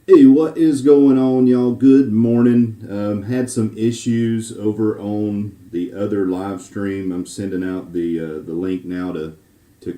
Hey, what is going on, y'all? Good morning. Had some issues over on the other live stream. I'm sending out the link now to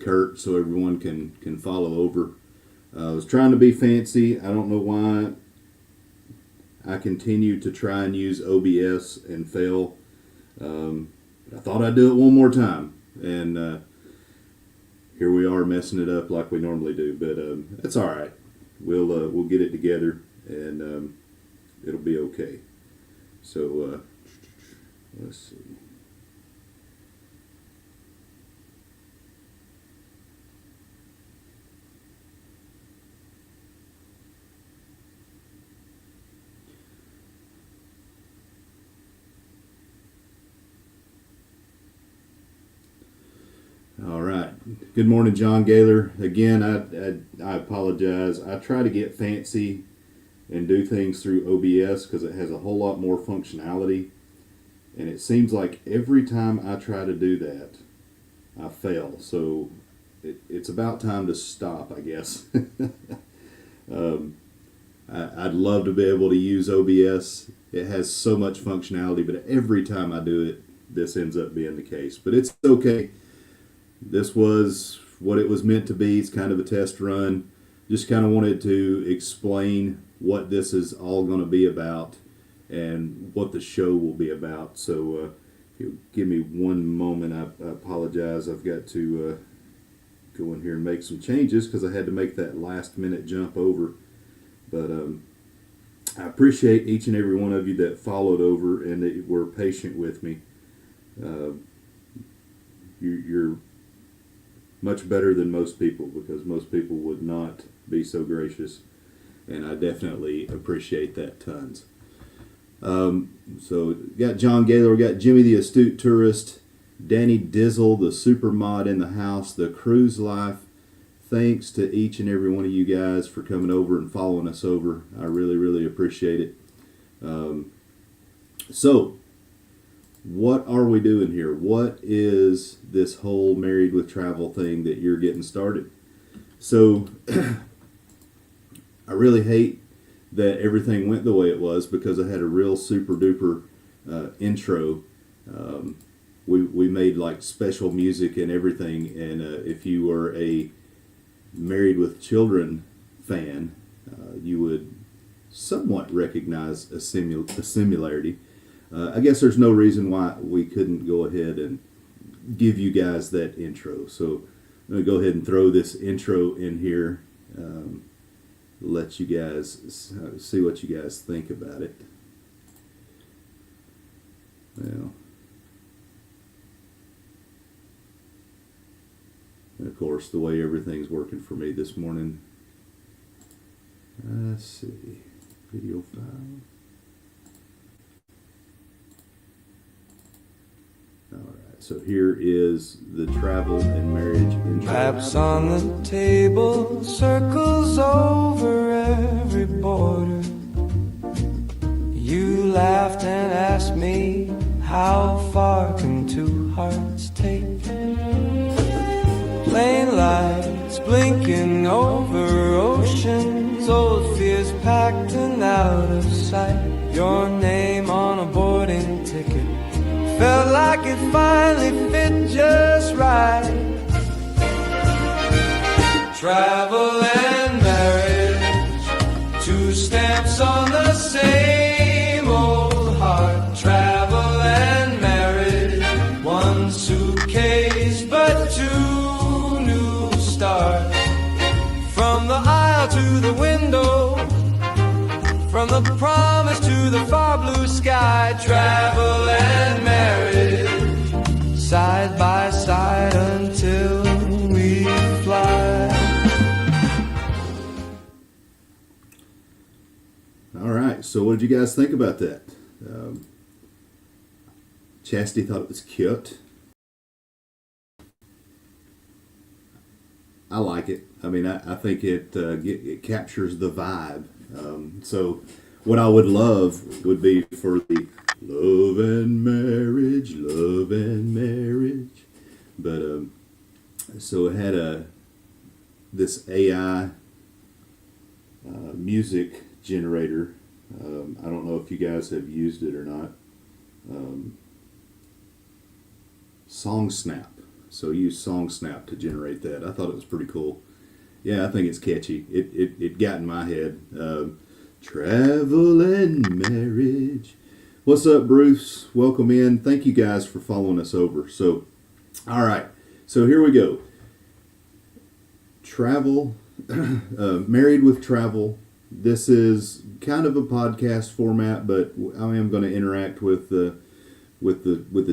Kurt so everyone can follow over. I was trying to be fancy. I don't know why I continue to try and use OBS and fail. I thought I'd do it one more time, and here we are messing it up like we normally do. But it's all right. We'll get it together, and it'll be okay. So let's see. All right. Good morning, John Gaylor. Again, I apologize. I try to get fancy and do things through OBS because it has a whole lot more functionality. And it seems like every time I try to do that, I fail. So it's about time to stop, I guess. I'd love to be able to use OBS. It has so much functionality, but every time I do it, this ends up being the case. But it's okay. This was what it was meant to be. It's kind of a test run. Just kind of wanted to explain what this is all going to be about and what the show will be about. So if you'll give me one moment, I apologize. I've got to go in here and make some changes because I had to make that last minute jump over. But I appreciate each and every one of you that followed over and that were patient with me. You're much better than most people because most people would not be so gracious, and I definitely appreciate that tons. So got John Gaylor, we got Jimmy the Astute Tourist, Danny Dizzle, the super mod in the house, the Cruise Life. Thanks to each and every one of you guys for coming over and following us over. I really appreciate it. So what are we doing here? What is this whole Married with Travel thing that you're getting started? So I really hate that everything went the way it was because I had a real super duper intro. We made like special music and everything, and if you were a Married with Children fan, you would somewhat recognize a similarity. I guess there's no reason why we couldn't go ahead and give you guys that intro. So I'm going to go ahead and throw this intro in here. Let you guys see what you guys think about it. Well, and of course, the way everything's working for me this morning. Let's see. Video file. Alright, so here is the travel and marriage intro. Maps on the table, circles over every border. You laughed and asked me, how far can two hearts take? Plain lights blinking over oceans, old fears packed and out of sight. Your name on a boarding ticket felt like it finally fit just right. Travel and marriage, two stamps on the same old heart. Travel and marriage, one suitcase but two new starts. From the aisle to the window, from the promise to the far blue sky. Travel and marriage, side by side until we fly. All right, so what did you guys think about that? Chastity thought it was cute. I like it. I mean, I think it captures the vibe. So what I would love would be for the love and marriage. But so it had this AI music generator. I don't know if you guys have used it or not. Song Snap. So use Song Snap to generate that. I thought it was pretty cool. Yeah, I think it's catchy. It got in my head. Travel and marriage. What's up, Bruce? Welcome in. Thank you guys for following us over. So, all right. So here we go. Travel, married with travel. This is kind of a podcast format, but I am going to interact with the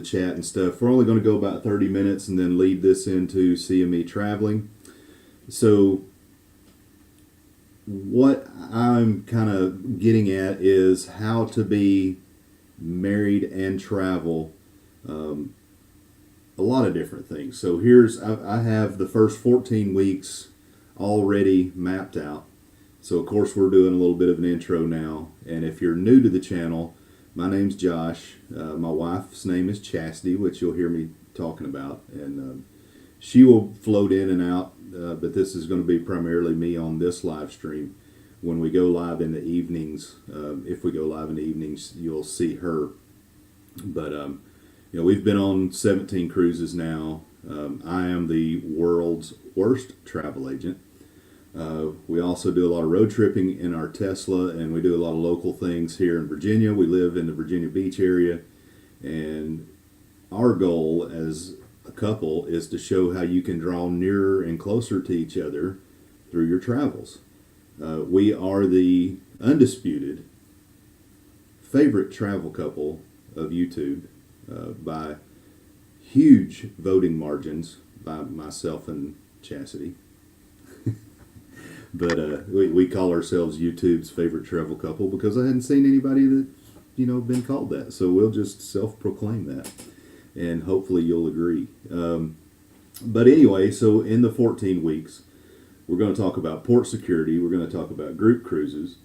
chat and stuff. We're only going to go about 30 minutes and then lead this into CME traveling. So what I'm kind of getting at is how to be married and travel. A lot of different things. So I have the first 14 weeks already mapped out. So of course we're doing a little bit of an intro now. And if you're new to the channel, my name's Josh. My wife's name is Chasidy, which you'll hear me talking about. And she will float in and out, but this is going to be primarily me on this live stream. When we go live in the evenings, if we go live in the evenings, you'll see her. But we've been on 17 cruises now. I am the world's worst travel agent. We also do a lot of road tripping in our Tesla, and we do a lot of local things here in Virginia. We live in the Virginia Beach area, and our goal as a couple is to show how you can draw nearer and closer to each other through your travels. We are the undisputed favorite travel couple of YouTube by huge voting margins by myself and Chasidy. But we call ourselves YouTube's favorite travel couple because I hadn't seen anybody that, been called that. So we'll just self-proclaim that, and hopefully you'll agree. But anyway, so in the 14 weeks, we're going to talk about port security. We're going to talk about group cruises,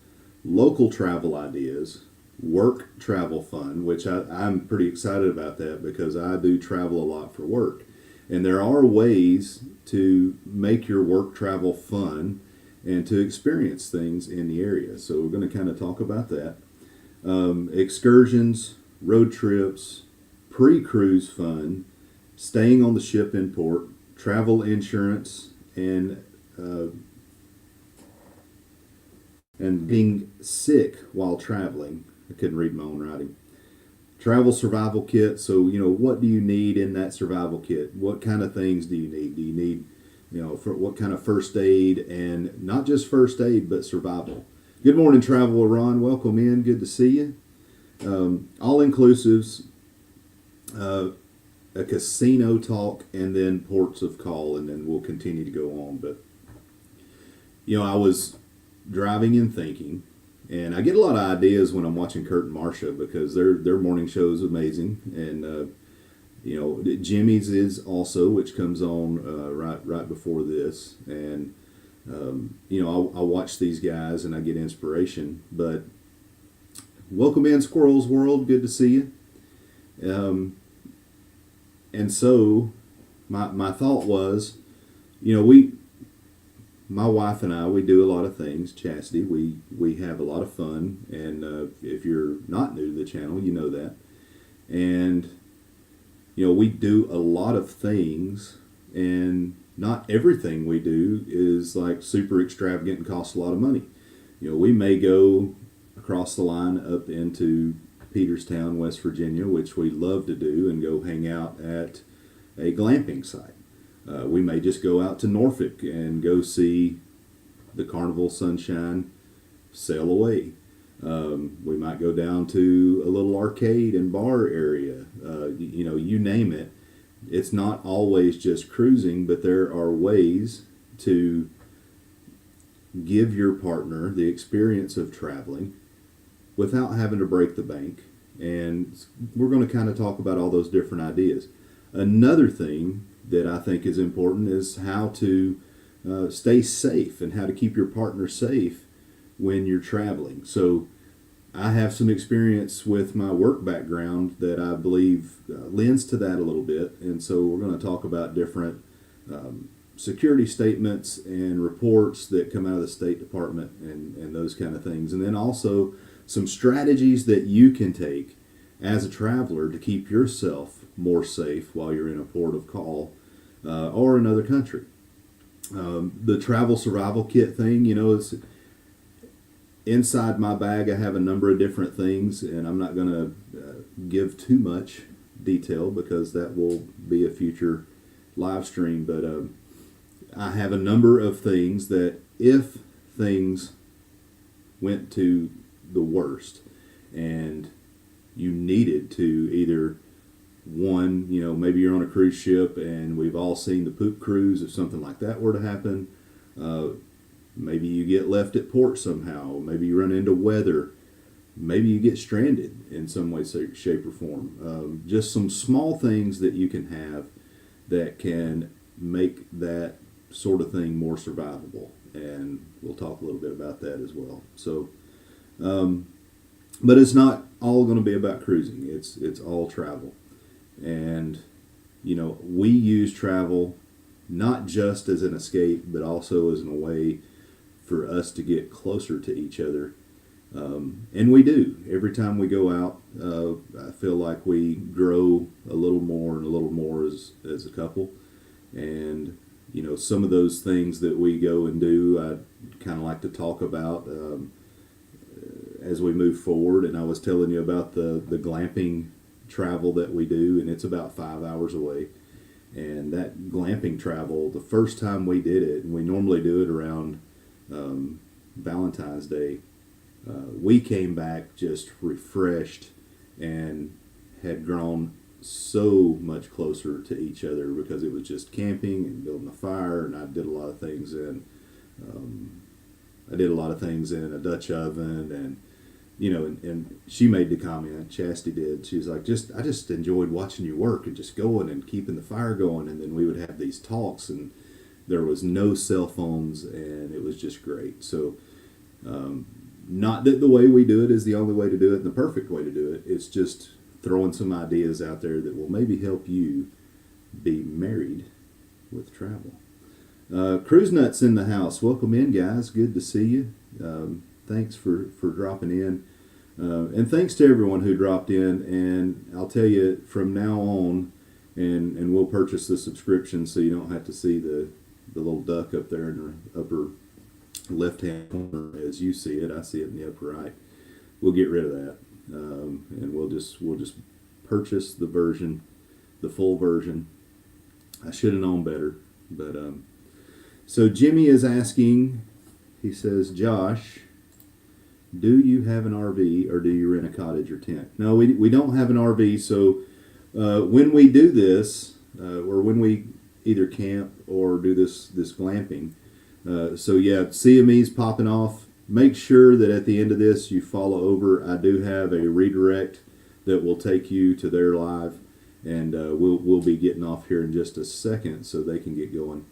local travel ideas, work travel fun, which I'm pretty excited about that because I do travel a lot for work. And there are ways to make your work travel fun and to experience things in the area. So we're going to kind of talk about that. Excursions, road trips, pre-cruise fun, staying on the ship in port, travel insurance, and being sick while traveling. I couldn't read my own writing. Travel survival kit. So, what do you need in that survival kit? What kind of things do you need? Do you need, for what kind of first aid, and not just first aid, but survival? Good morning, Travel Ron. Welcome in. Good to see you. All-inclusives, a casino talk, and then ports of call, and then we'll continue to go on. But, I was driving and thinking, and I get a lot of ideas when I'm watching Kurt and Marcia because their morning show is amazing. And, Jimmy's is also, which comes on right before this. And, I'll watch these guys and I get inspiration. But welcome in, Squirrels World. Good to see you. And so my thought was, my wife and I, we do a lot of things. Chasidy, we have a lot of fun. And if you're not new to the channel, you know that. And, we do a lot of things, and not everything we do is like super extravagant and costs a lot of money. We may go across the line up into Peterstown, West Virginia, which we love to do, and go hang out at a glamping site. We may just go out to Norfolk and go see the Carnival Sunshine sail away. We might go down to a little arcade and bar area. You name it. It's not always just cruising, but there are ways to give your partner the experience of traveling without having to break the bank. And we're going to kind of talk about all those different ideas. Another thing that I think is important is how to stay safe and how to keep your partner safe when you're traveling. So I have some experience with my work background that I believe lends to that a little bit. And so we're going to talk about different security statements and reports that come out of the State Department and those kind of things. And then also some strategies that you can take as a traveler to keep yourself more safe while you're in a port of call or another country. The travel survival kit thing, it's inside my bag. I have a number of different things, and I'm not going to give too much detail because that will be a future live stream. But I have a number of things that if things went to the worst and you needed to either one, maybe you're on a cruise ship and we've all seen the poop cruise. If something like that were to happen, maybe you get left at port somehow. Maybe you run into weather. Maybe you get stranded in some way, shape, or form. Just some small things that you can have that can make that sort of thing more survivable. And we'll talk a little bit about that as well. So, but it's not all going to be about cruising. It's all travel. And, we use travel not just as an escape, but also as a way for us to get closer to each other. And we do. Every time we go out, I feel like we grow a little more and a little more as a couple. And, some of those things that we go and do, I kind of like to talk about as we move forward. And I was telling you about the glamping travel that we do, and it's about 5 hours away. And that glamping travel, the first time we did it, and we normally do it around Valentine's Day, we came back just refreshed and had grown so much closer to each other because it was just camping and building a fire, and I did a lot of things in a Dutch oven, and and she made the comment, Chastity did, she was like, I just enjoyed watching you work and just going and keeping the fire going. And then we would have these talks, and there was no cell phones, and it was just great. So not that the way we do it is the only way to do it and the perfect way to do it. It's just throwing some ideas out there that will maybe help you be married with travel. Cruise Nuts in the house. Welcome in, guys. Good to see you. Thanks for dropping in. And thanks to everyone who dropped in. And I'll tell you, from now on, and we'll purchase the subscription so you don't have to see the little duck up there in the upper left-hand corner as you see it. I see it in the upper right. We'll get rid of that. And we'll just purchase the version, the full version. I should have known better. But so Jimmy is asking, he says, Josh, do you have an RV or do you rent a cottage or tent? No, we don't have an RV. So when we do this, or when we either camp or do this glamping, so yeah, CME's popping off. Make sure that at the end of this you follow over. I do have a redirect that will take you to their live, and we'll be getting off here in just a second so they can get going.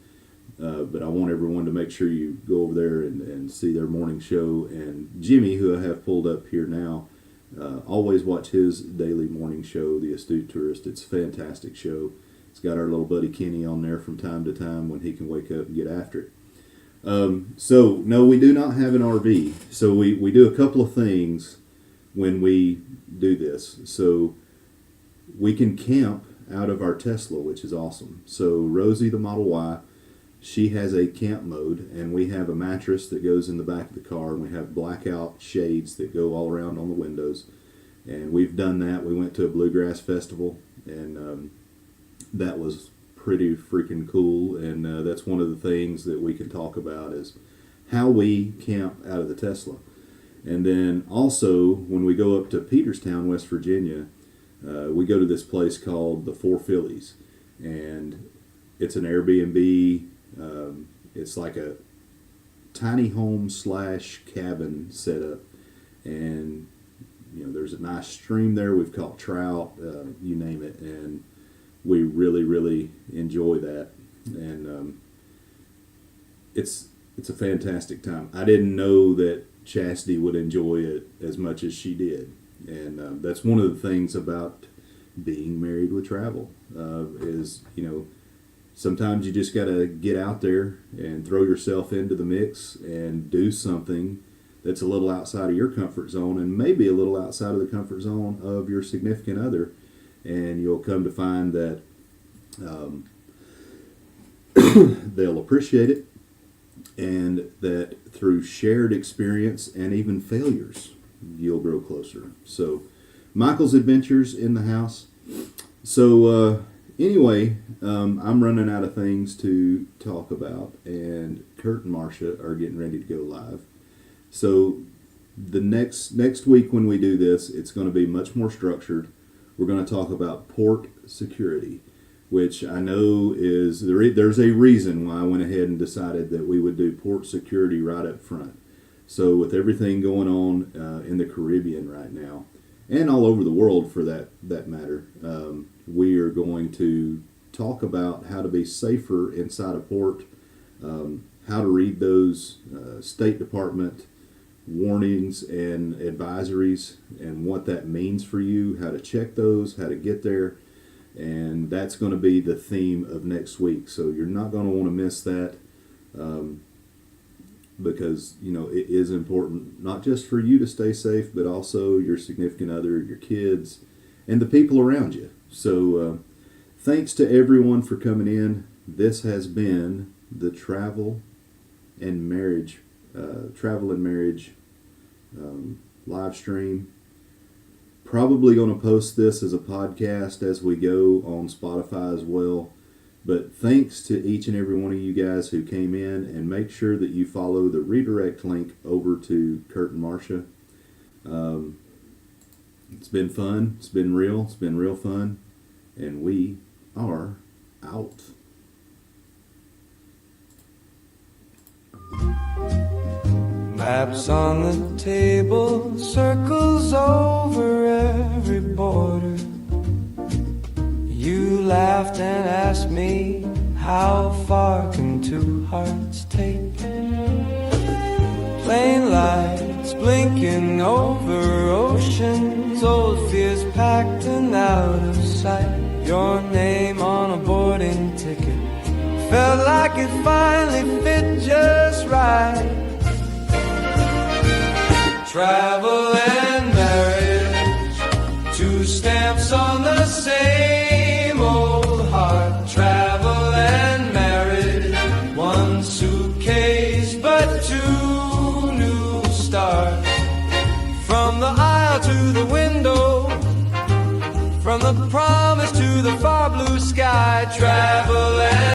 But I want everyone to make sure you go over there and see their morning show. And Jimmy, who I have pulled up here now, always watch his daily morning show, The Astute Tourist. It's a fantastic show. It's got our little buddy Kenny on there from time to time when he can wake up and get after it. So, no, we do not have an RV. So we do a couple of things when we do this. So we can camp out of our Tesla, which is awesome. So Rosie, the Model Y, she has a camp mode, and we have a mattress that goes in the back of the car, and we have blackout shades that go all around on the windows. And we've done that. We went to a bluegrass festival, and that was pretty freaking cool. And that's one of the things that we can talk about is how we camp out of the Tesla. And then also, when we go up to Peterstown, West Virginia, we go to this place called the Four Phillies, and it's an Airbnb. It's like a tiny home / cabin setup, and there's a nice stream there. We've caught trout, you name it, and we really, really enjoy that. And it's a fantastic time. I didn't know that Chastity would enjoy it as much as she did, and that's one of the things about being married with travel is sometimes you just got to get out there and throw yourself into the mix and do something that's a little outside of your comfort zone and maybe a little outside of the comfort zone of your significant other. And you'll come to find that they'll appreciate it, and that through shared experience and even failures, you'll grow closer. So, Michael's Adventures in the house. So, anyway, I'm running out of things to talk about, and Kurt and Marcia are getting ready to go live. So, the next week when we do this, it's going to be much more structured. We're going to talk about port security, which I know is there's a reason why I went ahead and decided that we would do port security right up front. So with everything going on in the Caribbean right now, and all over the world for that matter, we are going to talk about how to be safer inside a port, how to read those State Department warnings and advisories and what that means for you, how to check those, how to get there. And that's going to be the theme of next week. So you're not going to want to miss that, because, you know, it is important not just for you to stay safe, but also your significant other, your kids, and the people around you. So thanks to everyone for coming in. This has been the Travel and Marriage live stream. Probably going to post this as a podcast as we go on Spotify as well. But thanks to each and every one of you guys who came in, and make sure that you follow the redirect link over to Kurt and Marcia. It's been fun. It's been real. It's been real fun. And we are out. Maps on the table, circles over every border. You laughed and asked me, how far can two hearts take? Plain lights blinking over oceans, old fears packed and out of sight. Your name on a boarding ticket felt like it finally fit just right. Try